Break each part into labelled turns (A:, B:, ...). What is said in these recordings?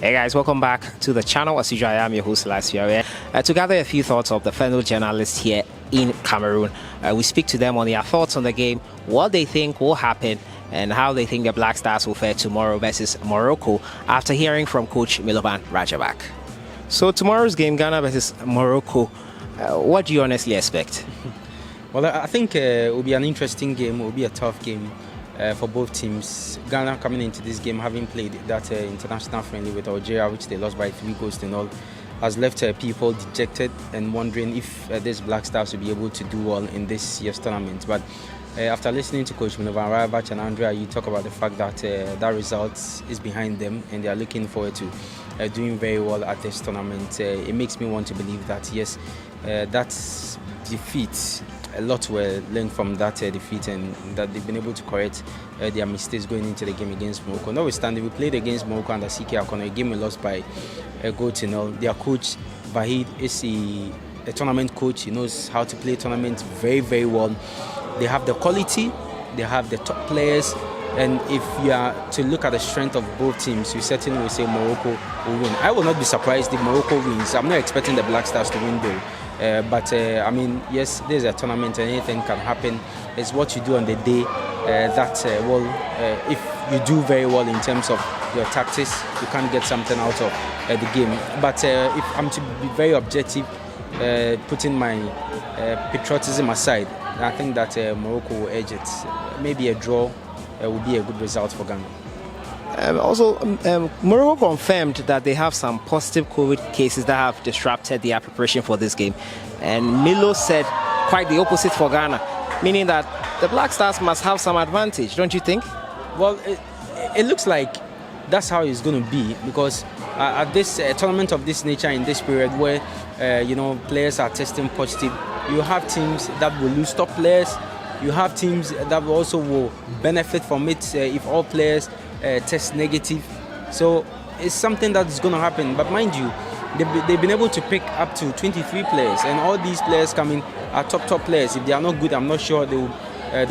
A: Hey guys, welcome back to the channel. As usual, I am your host, Lassia. To gather a few thoughts of the fellow journalists here in Cameroon, we speak to them on their thoughts on the game, what they think will happen, and how they think the Black Stars will fare tomorrow versus Morocco after hearing from Coach Milovan Rajabak. So tomorrow's game, Ghana versus Morocco, what do you honestly expect?
B: Well, I think it will be an interesting game. It will be a tough game for both teams. Ghana coming into this game, having played that international friendly with Algeria, which they lost by 3-0, has left people dejected and wondering if this Black Stars will be able to do well in this year's tournament. But after listening to Coach Milovan Rajabak and Andrea, you talk about the fact that that result is behind them and they are looking forward to doing very well at this tournament. It makes me want to believe that yes, that defeat, a lot were learned from that defeat, and that they've been able to correct their mistakes going into the game against Morocco. Notwithstanding, we played against Morocco under CK Akona, a game we lost by a goal to nil. Their coach Vahid is a tournament coach. He knows how to play tournaments very, very well. They have the quality, they have the top players, and if you are to look at the strength of both teams, you certainly will say Morocco will win. I will not be surprised if Morocco wins. I'm not expecting the Black Stars to win though. But I mean, yes, there's a tournament and anything can happen. It's what you do on the day if you do very well in terms of your tactics, you can't get something out of the game. But if I'm to be very objective, putting my patriotism aside, I think that Morocco will edge it. Maybe a draw will be a good result for Ghana.
A: Morocco confirmed that they have some positive COVID cases that have disrupted their preparation for this game. And Milo said quite the opposite for Ghana, meaning that the Black Stars must have some advantage, don't you think?
B: Well, it looks like that's how it's going to be, because at this tournament of this nature, in this period where players are testing positive, you have teams that will lose top players. You have teams that also will benefit from it if all players test negative. So it's something that's going to happen. But mind you, they've been able to pick up to 23 players, and all these players coming are top players. If they are not good, I'm not sure they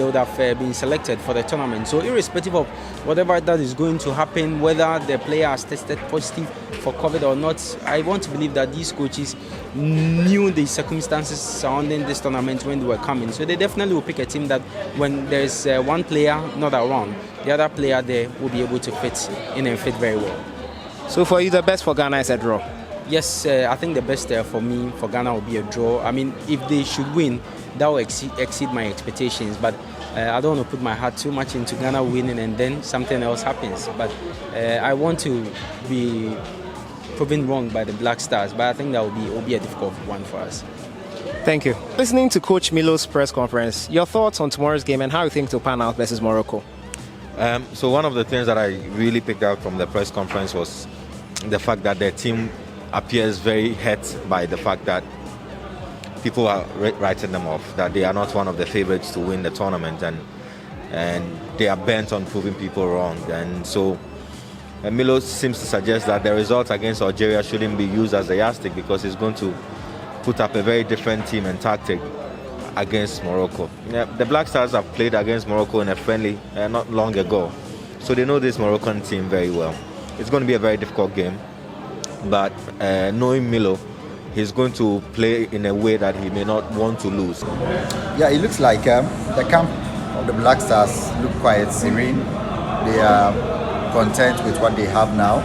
B: would have been selected for the tournament. So irrespective of whatever that is going to happen, whether the player has tested positive for COVID or not, I want to believe that these coaches knew the circumstances surrounding this tournament when they were coming. So they definitely will pick a team that when there's one player not around, the other player there will be able to fit in and fit very well.
A: So for you, the best for Ghana is a draw?
B: Yes, I think the best for me, for Ghana, will be a draw. I mean, if they should win, that will exceed my expectations. But I don't want to put my heart too much into Ghana winning and then something else happens. But I want to be proven wrong by the Black Stars. But I think that will be a difficult one for us.
A: Thank you. Listening to Coach Milo's press conference, your thoughts on tomorrow's game and how you think it will pan out versus Morocco?
C: So one of the things that I really picked out from the press conference was the fact that their team appears very hurt by the fact that people are writing them off, that they are not one of the favorites to win the tournament, and they are bent on proving people wrong. And so Milo seems to suggest that the result against Algeria shouldn't be used as a yardstick, because it's going to put up a very different team and tactic against Morocco. Yeah, the Black Stars have played against Morocco in a friendly not long ago, so they know this Moroccan team very well. It's going to be a very difficult game, but knowing Milo, he's going to play in a way that he may not want to lose.
D: Yeah, it looks like the camp of the Black Stars look quite serene. They are content with what they have now.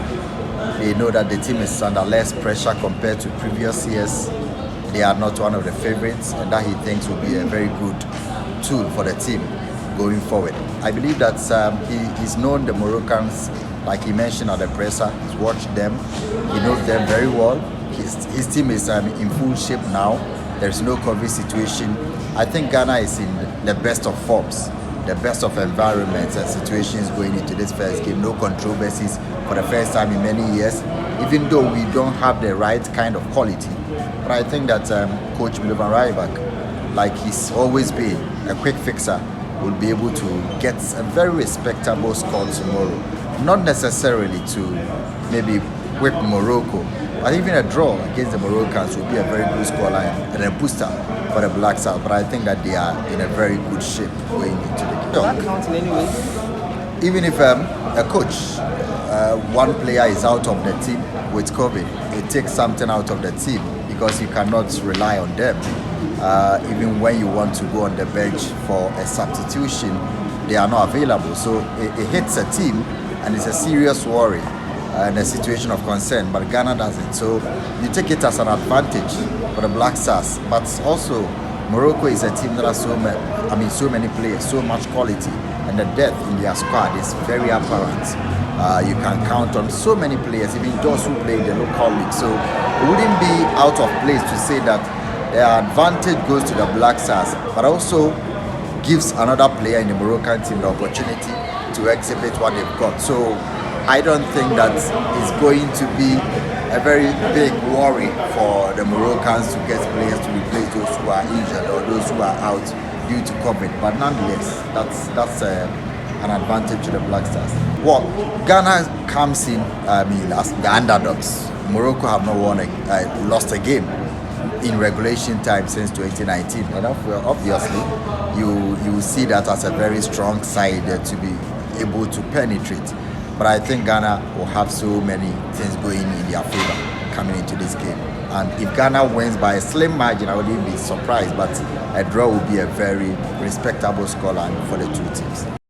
D: They know that the team is under less pressure compared to previous years. They are not one of the favorites, and that he thinks will be a very good tool for the team going forward. I believe that he's known the Moroccans, like he mentioned at the presser. He's watched them. He knows them very well. His team is in full shape now. There's no COVID situation. I think Ghana is in the best of forms, the best of environments and situations going into this first game. No controversies for the first time in many years, even though we don't have the right kind of quality. But I think that Coach Milovan Rajabak, like he's always been a quick fixer, will be able to get a very respectable score tomorrow. Not necessarily to maybe whip Morocco, but even a draw against the Moroccans will be a very good scoreline and a booster for the Black Stars. But I think that they are in a very good shape going into the game.
A: Does that count in any way?
D: Even if a coach one player is out of the team with COVID, it takes something out of the team because you cannot rely on them. Even when you want to go on the bench for a substitution, they are not available. So it hits a team and it's a serious worry and a situation of concern, but Ghana doesn't. So you take it as an advantage for the Black Stars, but also Morocco is a team that has so many players, so much quality, and the depth in their squad is very apparent. You can count on so many players, even those who play in the local league. So it wouldn't be out of place to say that their advantage goes to the Black Stars, but also gives another player in the Moroccan team the opportunity to exhibit what they've got. So I don't think that it's going to be a very big worry for the Moroccans to get players to replace those who are injured or those who are out due to COVID. But nonetheless, that's an advantage to the Black Stars. Well, Ghana comes in, as the underdogs. Morocco have not lost a game in regulation time since 2019, and obviously you see that as a very strong side to be able to penetrate. But I think Ghana will have so many things going in their favor coming into this game. And if Ghana wins by a slim margin, I wouldn't be surprised, but a draw will be a very respectable scoreline for the two teams.